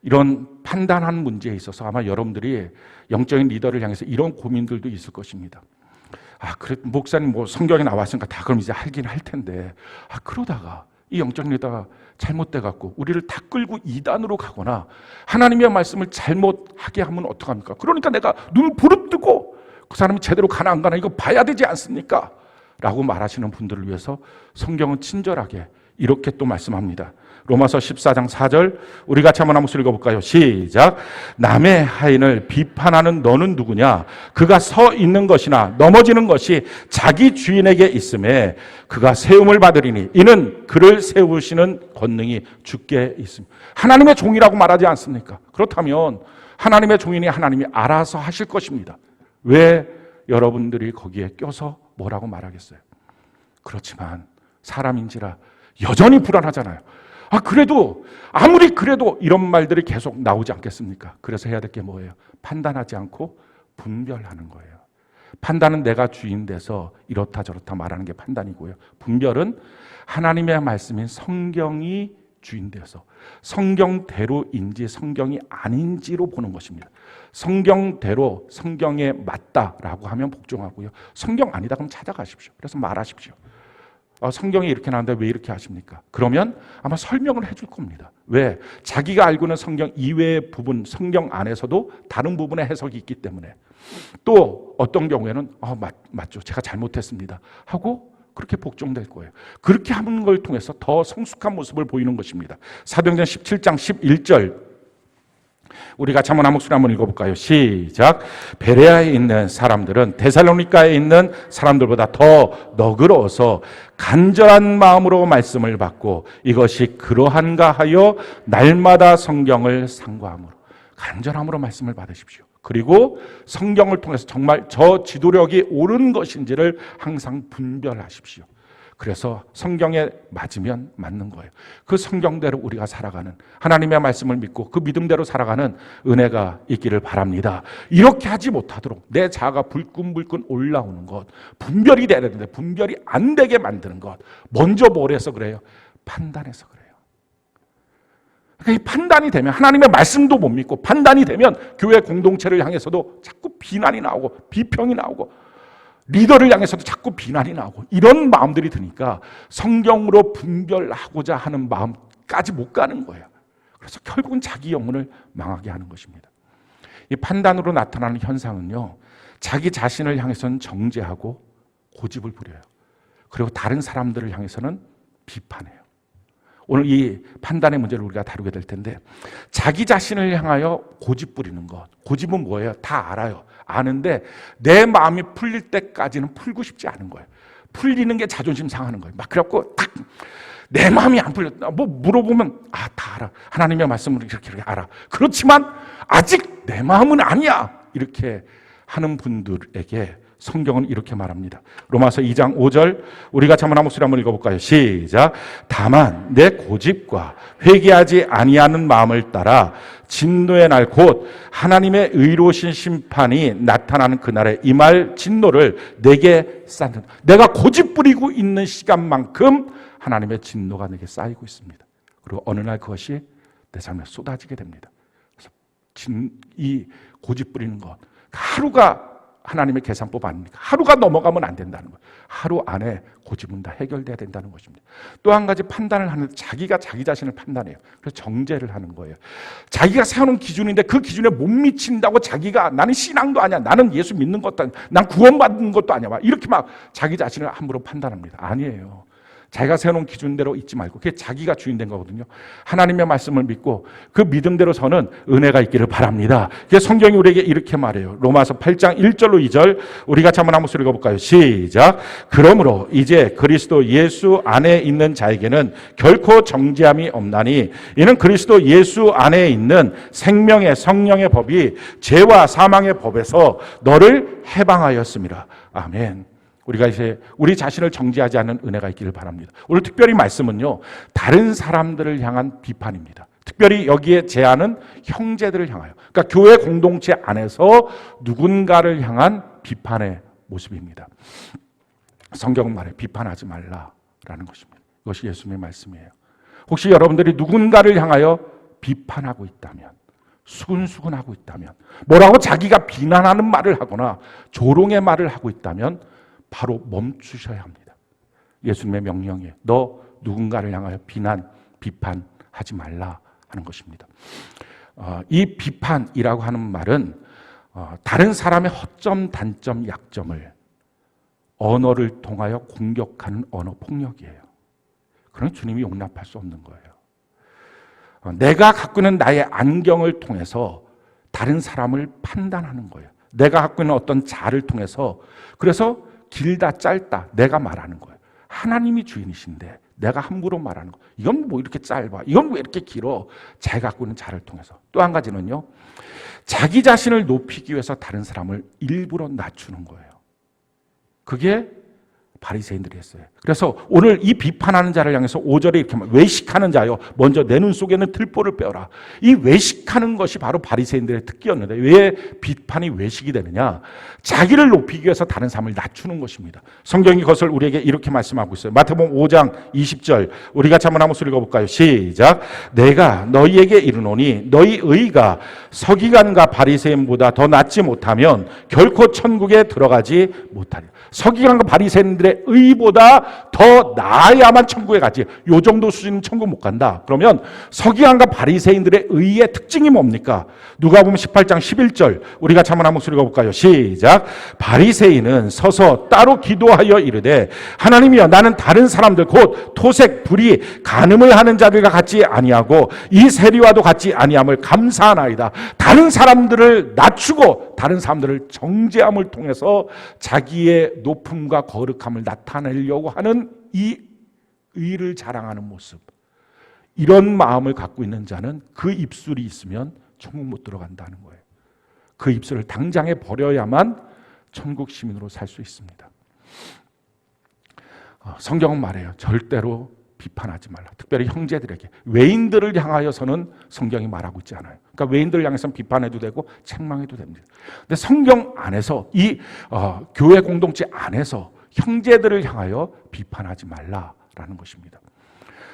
이런 판단하는 문제에 있어서 아마 여러분들이 영적인 리더를 향해서 이런 고민들도 있을 것입니다. 그래 목사님 뭐 성경에 나왔으니까 다 그럼 이제 하긴 할 텐데 그러다가 이 영적 리더가 잘못돼 갖고 우리를 다 끌고 이단으로 가거나 하나님의 말씀을 잘못하게 하면 어떡합니까? 그러니까 내가 눈 부릅뜨고 그 사람이 제대로 가나 안 가나 이거 봐야 되지 않습니까? 라고 말하시는 분들을 위해서 성경은 친절하게 이렇게 또 말씀합니다. 로마서 14장 4절 우리 같이 한번 읽어볼까요? 시작. 남의 하인을 비판하는 너는 누구냐? 그가 서 있는 것이나 넘어지는 것이 자기 주인에게 있음에 그가 세움을 받으리니 이는 그를 세우시는 권능이 주께 있습니다. 하나님의 종이라고 말하지 않습니까? 그렇다면 하나님의 종이니 하나님이 알아서 하실 것입니다. 왜 여러분들이 거기에 껴서 뭐라고 말하겠어요? 그렇지만 사람인지라 여전히 불안하잖아요. 그래도 아무리 그래도 이런 말들이 계속 나오지 않겠습니까? 그래서 해야 될 게 뭐예요? 판단하지 않고 분별하는 거예요. 판단은 내가 주인 돼서 이렇다 저렇다 말하는 게 판단이고요. 분별은 하나님의 말씀인 성경이 주인 돼서 성경대로인지 성경이 아닌지로 보는 것입니다. 성경대로 성경에 맞다라고 하면 복종하고요. 성경 아니다 그럼 찾아가십시오. 그래서 말하십시오. 성경이 이렇게 나오는데 왜 이렇게 하십니까? 그러면 아마 설명을 해줄 겁니다. 왜? 자기가 알고 있는 성경 이외의 부분, 성경 안에서도 다른 부분의 해석이 있기 때문에. 또 어떤 경우에는 맞죠. 제가 잘못했습니다. 하고 그렇게 복종될 거예요. 그렇게 하는 걸 통해서 더 성숙한 모습을 보이는 것입니다. 사도행전 17장 11절 우리가 한번 한 목소리 한번 읽어볼까요? 시작. 베레아에 있는 사람들은 데살로니가에 있는 사람들보다 더 너그러워서 간절한 마음으로 말씀을 받고 이것이 그러한가 하여 날마다 성경을 상고함으로 간절함으로 말씀을 받으십시오. 그리고 성경을 통해서 정말 저 지도력이 옳은 것인지를 항상 분별하십시오. 그래서 성경에 맞으면 맞는 거예요. 그 성경대로 우리가 살아가는 하나님의 말씀을 믿고 그 믿음대로 살아가는 은혜가 있기를 바랍니다. 이렇게 하지 못하도록 내 자아가 불끈불끈 올라오는 것, 분별이 돼야 되는데 분별이 안 되게 만드는 것, 먼저 뭘 해서 그래요? 판단해서 그래요. 그러니까 이 판단이 되면 하나님의 말씀도 못 믿고 판단이 되면 교회 공동체를 향해서도 자꾸 비난이 나오고 비평이 나오고 리더를 향해서도 자꾸 비난이 나오고 이런 마음들이 드니까 성경으로 분별하고자 하는 마음까지 못 가는 거예요. 그래서 결국은 자기 영혼을 망하게 하는 것입니다. 이 판단으로 나타나는 현상은요, 자기 자신을 향해서는 정죄하고 고집을 부려요. 그리고 다른 사람들을 향해서는 비판해요. 오늘 이 판단의 문제를 우리가 다루게 될 텐데 자기 자신을 향하여 고집 부리는 것. 고집은 뭐예요? 다 알아요. 아는데 내 마음이 풀릴 때까지는 풀고 싶지 않은 거예요. 풀리는 게 자존심 상하는 거예요. 막 그래갖고 딱 내 마음이 안 풀렸다. 뭐 물어보면 다 알아. 하나님의 말씀으로 이렇게 알아. 그렇지만 아직 내 마음은 아니야. 이렇게 하는 분들에게 성경은 이렇게 말합니다. 로마서 2장 5절 우리 같이 한번 한 목소리 한번 읽어볼까요? 시작. 다만 내 고집과 회개하지 아니하는 마음을 따라 진노의 날 곧 하나님의 의로우신 심판이 나타나는 그날에 임할 진노를 내게 쌓는다. 내가 고집 부리고 있는 시간만큼 하나님의 진노가 내게 쌓이고 있습니다. 그리고 어느 날 그것이 내 삶에 쏟아지게 됩니다. 그래서 이 고집 부리는 것 하루가 하나님의 계산법 아닙니까? 하루가 넘어가면 안 된다는 거예요. 하루 안에 고집은 다 해결돼야 된다는 것입니다. 또 한 가지 판단을 하는데 자기가 자기 자신을 판단해요. 그래서 정죄를 하는 거예요. 자기가 세워놓은 기준인데 그 기준에 못 미친다고 자기가 나는 신앙도 아니야. 나는 예수 믿는 것도 아니야. 난 구원받는 것도 아니야. 막 이렇게 막 자기 자신을 함부로 판단합니다. 아니에요. 자기가 세워놓은 기준대로 있지 말고 그게 자기가 주인 된 거거든요. 하나님의 말씀을 믿고 그 믿음대로 서는 은혜가 있기를 바랍니다. 그게 성경이 우리에게 이렇게 말해요. 로마서 8장 1절로 2절 우리 같이 한번 읽어볼까요? 시작. 그러므로 이제 그리스도 예수 안에 있는 자에게는 결코 정죄함이 없나니 이는 그리스도 예수 안에 있는 생명의 성령의 법이 죄와 사망의 법에서 너를 해방하였습니다. 아멘. 우리가 이제 우리 자신을 정죄하지 않는 은혜가 있기를 바랍니다. 오늘 특별히 말씀은요, 다른 사람들을 향한 비판입니다. 특별히 여기에 제안은 형제들을 향하여, 그러니까 교회 공동체 안에서 누군가를 향한 비판의 모습입니다. 성경은 말해 비판하지 말라라는 것입니다. 이것이 예수님의 말씀이에요. 혹시 여러분들이 누군가를 향하여 비판하고 있다면, 수근수근하고 있다면, 뭐라고 자기가 비난하는 말을 하거나 조롱의 말을 하고 있다면 바로 멈추셔야 합니다. 예수님의 명령이에요. 너 누군가를 향하여 비판하지 말라 하는 것입니다. 이 비판이라고 하는 말은 다른 사람의 허점, 단점, 약점을 언어를 통하여 공격하는 언어 폭력이에요. 그럼 주님이 용납할 수 없는 거예요. 내가 갖고 있는 나의 안경을 통해서 다른 사람을 판단하는 거예요. 내가 갖고 있는 어떤 자를 통해서, 그래서 길다 짧다 내가 말하는 거예요. 하나님이 주인이신데 내가 함부로 말하는 거, 이건 뭐 이렇게 짧아, 이건 왜 이렇게 길어, 제가 갖고 있는 자를 통해서. 또 한 가지는요, 자기 자신을 높이기 위해서 다른 사람을 일부러 낮추는 거예요. 그게 바리새인들이 했어요. 그래서 오늘 이 비판하는 자를 향해서 5절에 이렇게 외식하는 자여 먼저 내 눈 속에는 들보를 빼어라. 이 외식하는 것이 바로 바리새인들의 특기였는데 왜 비판이 외식이 되느냐? 자기를 높이기 위해서 다른 사람을 낮추는 것입니다. 성경이 그것을 우리에게 이렇게 말씀하고 있어요. 마태복음 5장 20절 우리 같이 한번 읽어볼까요? 시작. 내가 너희에게 이르노니 너희 의가 서기관과 바리새인보다 더 낫지 못하면 결코 천국에 들어가지 못하리라. 서기관과 바리새인들의 의보다 더 나아야만 천국에 가지. 요 정도 수준은 천국 못 간다. 그러면 서기관과 바리새인들의 의의 특징이 뭡니까? 누가복음 18장 11절 우리가 한번 읽어볼까요? 시작. 바리새인은 서서 따로 기도하여 이르되 하나님이여 나는 다른 사람들 곧 토색, 불의, 간음을 하는 자들과 같지 아니하고 이 세리와도 같지 아니함을 감사하나이다. 다른 사람들을 낮추고 다른 사람들을 정죄함을 통해서 자기의 높음과 거룩함을 나타내려고 하는 이 의를 자랑하는 모습, 이런 마음을 갖고 있는 자는 그 입술이 있으면 천국 못 들어간다는 거예요. 그 입술을 당장에 버려야만 천국 시민으로 살 수 있습니다. 성경은 말해요. 절대로 비판하지 말라. 특별히 형제들에게, 외인들을 향하여서는 성경이 말하고 있지 않아요. 그러니까 외인들을 향해서는 비판해도 되고 책망해도 됩니다. 근데 성경 안에서 이 교회 공동체 안에서 형제들을 향하여 비판하지 말라라는 것입니다.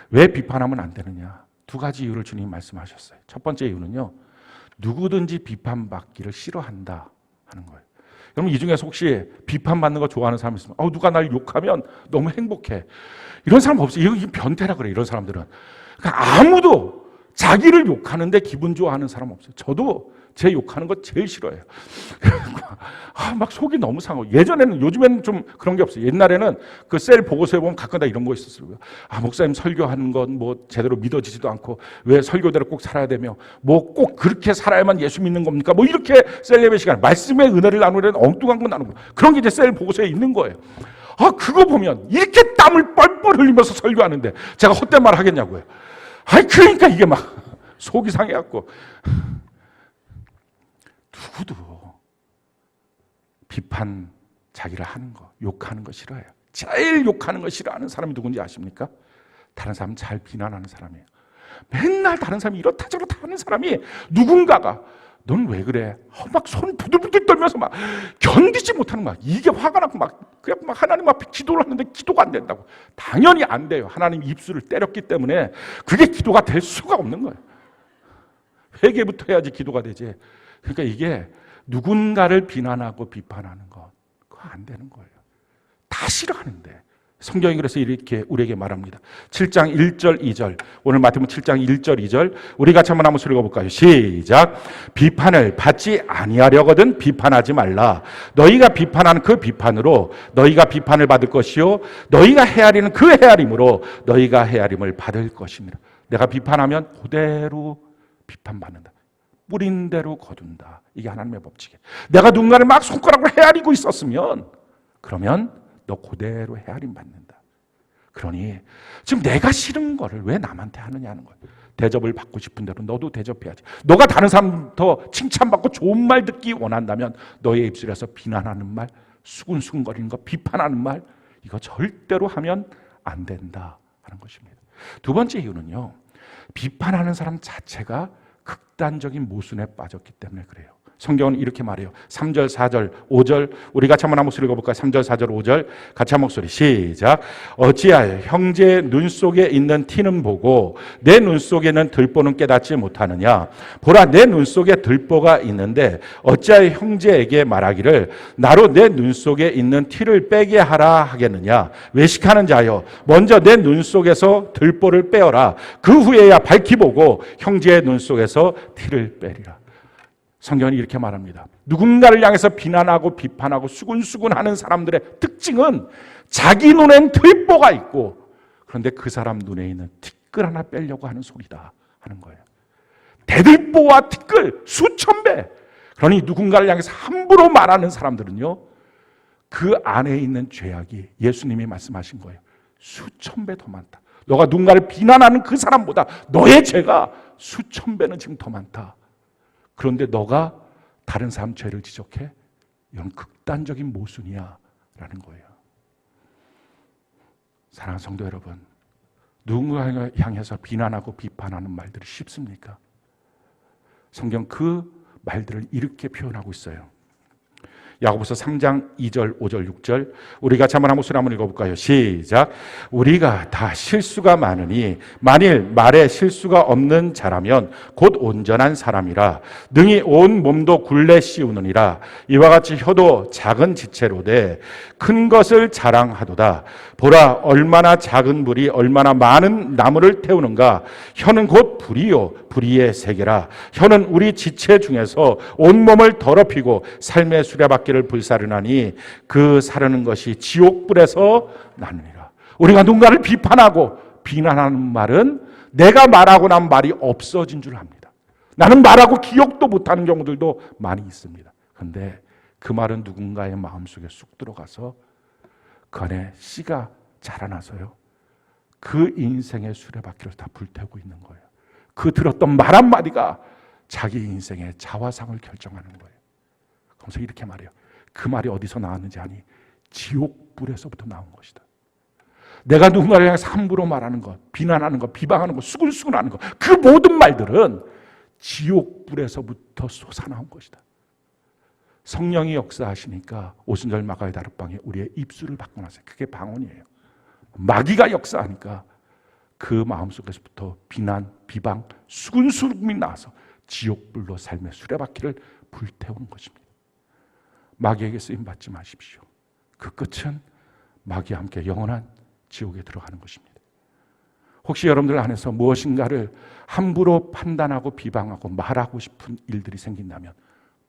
왜 비판하면 안 되느냐? 두 가지 이유를 주님이 말씀하셨어요. 첫 번째 이유는요, 누구든지 비판받기를 싫어한다 하는 거예요. 여러분, 이 중에서 혹시 비판받는 거 좋아하는 사람 있으면 누가 날 욕하면 너무 행복해, 이런 사람 없어요. 이거 변태라 그래. 이런 사람들은 그러니까 아무도 자기를 욕하는데 기분 좋아하는 사람 없어요. 저도 제 욕하는 거 제일 싫어해요. 막 속이 너무 상하고. 요즘에는 좀 그런 게 없어요. 옛날에는 그 셀 보고서에 보면 가끔다 이런 거 있었어요. 목사님 설교하는 건 뭐 제대로 믿어지지도 않고 왜 설교대로 꼭 살아야 되며 뭐 꼭 그렇게 살아야만 예수 믿는 겁니까? 뭐 이렇게 셀 예배 시간 말씀의 은혜를 나누려는 엉뚱한 거 나누고 그런 게 이제 셀 보고서에 있는 거예요. 그거 보면 이렇게 땀을 뻘뻘 흘리면서 설교하는데 제가 헛된 말 하겠냐고요. 그러니까 이게 막 속이 상해갖고. 누구도 비판, 자기를 하는 거, 욕하는 거 싫어해요. 제일 욕하는 거 싫어하는 사람이 누군지 아십니까? 다른 사람 잘 비난하는 사람이에요. 맨날 다른 사람이 이렇다 저렇다 하는 사람이 누군가가 넌 왜 그래? 막 손 부들부들 떨면서 막 견디지 못하는 거야. 이게 화가 나고 그냥 하나님 앞에 기도를 하는데 기도가 안 된다고. 당연히 안 돼요. 하나님 입술을 때렸기 때문에 그게 기도가 될 수가 없는 거예요. 회개부터 해야지 기도가 되지. 그러니까 이게 누군가를 비난하고 비판하는 거, 그거 안 되는 거예요. 다 싫어하는데 성경이 그래서 이렇게 우리에게 말합니다. 7장 1절 2절. 오늘 마태복음 7장 1절 2절. 우리 같이 한번 읽어볼까요? 시작. 비판을 받지 아니하려거든 비판하지 말라. 너희가 비판하는 그 비판으로 너희가 비판을 받을 것이요 너희가 헤아리는 그 헤아림으로 너희가 헤아림을 받을 것입니다. 내가 비판하면 그대로 비판받는다. 뿌린 대로 거둔다. 이게 하나님의 법칙이에요. 내가 누군가를 막 손가락으로 헤아리고 있었으면 그러면 너 그대로 헤아림 받는다. 그러니 지금 내가 싫은 거를 왜 남한테 하느냐는 거예요. 대접을 받고 싶은 대로 너도 대접해야지. 너가 다른 사람부터 칭찬받고 좋은 말 듣기 원한다면 너의 입술에서 비난하는 말, 수근수근거리는 거, 비판하는 말 이거 절대로 하면 안 된다 하는 것입니다. 두 번째 이유는요. 비판하는 사람 자체가 극단적인 모순에 빠졌기 때문에 그래요. 성경은 이렇게 말해요. 3절, 4절, 5절 우리 같이 한번 목소리 읽어볼까요? 3절, 4절, 5절 같이 한 목소리 시작. 어찌하여 형제의 눈 속에 있는 티는 보고 내 눈 속에는 들보는 깨닫지 못하느냐. 보라 내 눈 속에 들보가 있는데 어찌하여 형제에게 말하기를 나로 내 눈 속에 있는 티를 빼게 하라 하겠느냐. 외식하는 자여 먼저 내 눈 속에서 들보를 빼어라. 그 후에야 밝히 보고 형제의 눈 속에서 티를 빼리라. 성경은 이렇게 말합니다. 누군가를 향해서 비난하고 비판하고 수군수군하는 사람들의 특징은 자기 눈엔 들보가 있고 그런데 그 사람 눈에 있는 티끌 하나 빼려고 하는 소리다 하는 거예요. 대들보와 티끌 수천 배. 그러니 누군가를 향해서 함부로 말하는 사람들은요. 그 안에 있는 죄악이 예수님이 말씀하신 거예요. 수천 배 더 많다. 너가 누군가를 비난하는 그 사람보다 너의 죄가 수천 배는 지금 더 많다. 그런데 너가 다른 사람 죄를 지적해? 이건 극단적인 모순이야 라는 거예요. 사랑하는 성도 여러분, 누군가를 향해서 비난하고 비판하는 말들이 쉽습니까? 성경 그 말들을 이렇게 표현하고 있어요. 야고보서 3장 2절, 5절, 6절 우리 같이 한번 목소리 한번 읽어볼까요? 시작. 우리가 다 실수가 많으니 만일 말에 실수가 없는 자라면 곧 온전한 사람이라 능히 온 몸도 굴레 씌우느니라. 이와 같이 혀도 작은 지체로되 큰 것을 자랑하도다. 보라 얼마나 작은 불이 얼마나 많은 나무를 태우는가. 혀는 곧 불이요 불의의 세계라. 혀는 우리 지체 중에서 온 몸을 더럽히고 삶의 수레바퀴를 불사르나니 그 사르는 것이 지옥불에서 나느니라. 우리가 누군가를 비판하고 비난하는 말은 내가 말하고 난 말이 없어진 줄 압니다. 나는 말하고 기억도 못하는 경우들도 많이 있습니다. 그런데 그 말은 누군가의 마음속에 쑥 들어가서 그 안에 씨가 자라나서요. 그 인생의 수레바퀴를 다 불태우고 있는 거예요. 그 들었던 말 한마디가 자기 인생의 자화상을 결정하는 거예요. 그래서 이렇게 말해요. 그 말이 어디서 나왔는지 아니? 지옥불에서부터 나온 것이다. 내가 누군가를 향해서 함부로 말하는 것, 비난하는 것, 비방하는 것, 수근수근하는 것, 그 모든 말들은 지옥불에서부터 솟아나온 것이다. 성령이 역사하시니까 오순절 마가의 다락방에 우리의 입술을 바꿔놨어요. 그게 방언이에요. 마귀가 역사하니까 그 마음속에서부터 비난, 비방, 수근수근이 나와서 지옥불로 삶의 수레바퀴를 불태우는 것입니다. 마귀에게 쓰임받지 마십시오. 그 끝은 마귀와 함께 영원한 지옥에 들어가는 것입니다. 혹시 여러분들 안에서 무엇인가를 함부로 판단하고 비방하고 말하고 싶은 일들이 생긴다면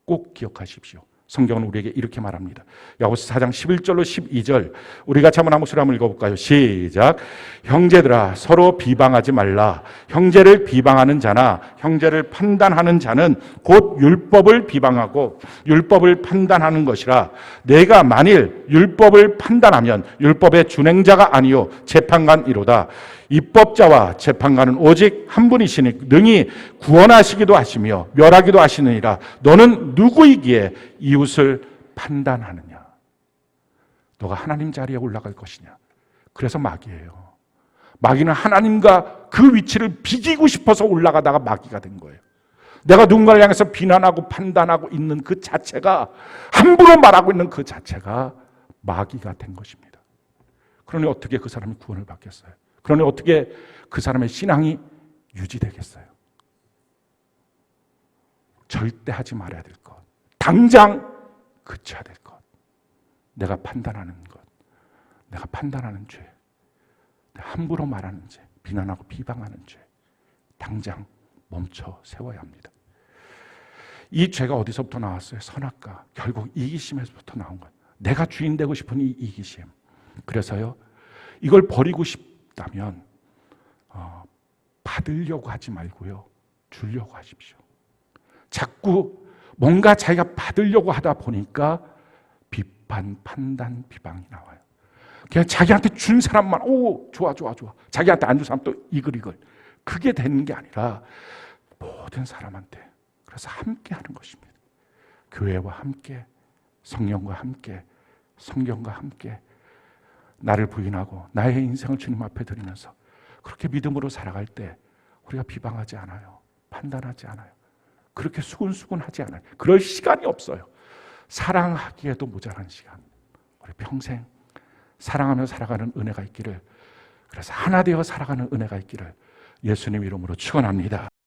꼭 기억하십시오. 성경은 우리에게 이렇게 말합니다. 야고보서 4장 11절로 12절 우리 같이 한번 목소리 한번 읽어볼까요? 시작. 형제들아 서로 비방하지 말라. 형제를 비방하는 자나 형제를 판단하는 자는 곧 율법을 비방하고 율법을 판단하는 것이라. 내가 만일 율법을 판단하면 율법의 준행자가 아니요 재판관이로다. 입법자와 재판관은 오직 한 분이시니 능히 구원하시기도 하시며 멸하기도 하시느니라. 너는 누구이기에 이웃을 판단하느냐? 너가 하나님 자리에 올라갈 것이냐? 그래서 마귀예요. 마귀는 하나님과 그 위치를 비기고 싶어서 올라가다가 마귀가 된 거예요. 내가 누군가를 향해서 비난하고 판단하고 있는 그 자체가, 함부로 말하고 있는 그 자체가 마귀가 된 것입니다. 그러니 어떻게 그 사람이 구원을 받겠어요? 그러니 어떻게 그 사람의 신앙이 유지되겠어요? 절대 하지 말아야 될 것, 당장 그쳐야 될 것, 내가 판단하는 것,
내가 판단하는 죄, 내가 함부로 말하는 죄, 비난하고 비방하는 죄, 당장 멈춰 세워야 합니다. 이 죄가 어디서부터 나왔어요? 선악과. 결국 이기심에서부터 나온 거예요. 내가 주인 되고 싶은 이 이기심. 그래서요, 이걸 버리고 싶다면 받으려고 하지 말고요, 주려고 하십시오. 자꾸 뭔가 자기가 받으려고 하다 보니까 비판, 판단, 비방이 나와요. 그냥 자기한테 준 사람만 좋아. 자기한테 안 준 사람 또 이글. 그게 되는 게 아니라 모든 사람한테. 그래서 함께 하는 것입니다. 교회와 함께, 성령과 함께, 성경과 함께 나를 부인하고 나의 인생을 주님 앞에 드리면서 그렇게 믿음으로 살아갈 때 우리가 비방하지 않아요. 판단하지 않아요. 그렇게 수군수군하지 않아요. 그럴 시간이 없어요. 사랑하기에도 모자란 시간. 우리 평생 사랑하며 살아가는 은혜가 있기를, 그래서 하나 되어 살아가는 은혜가 있기를 예수님 이름으로 축원합니다.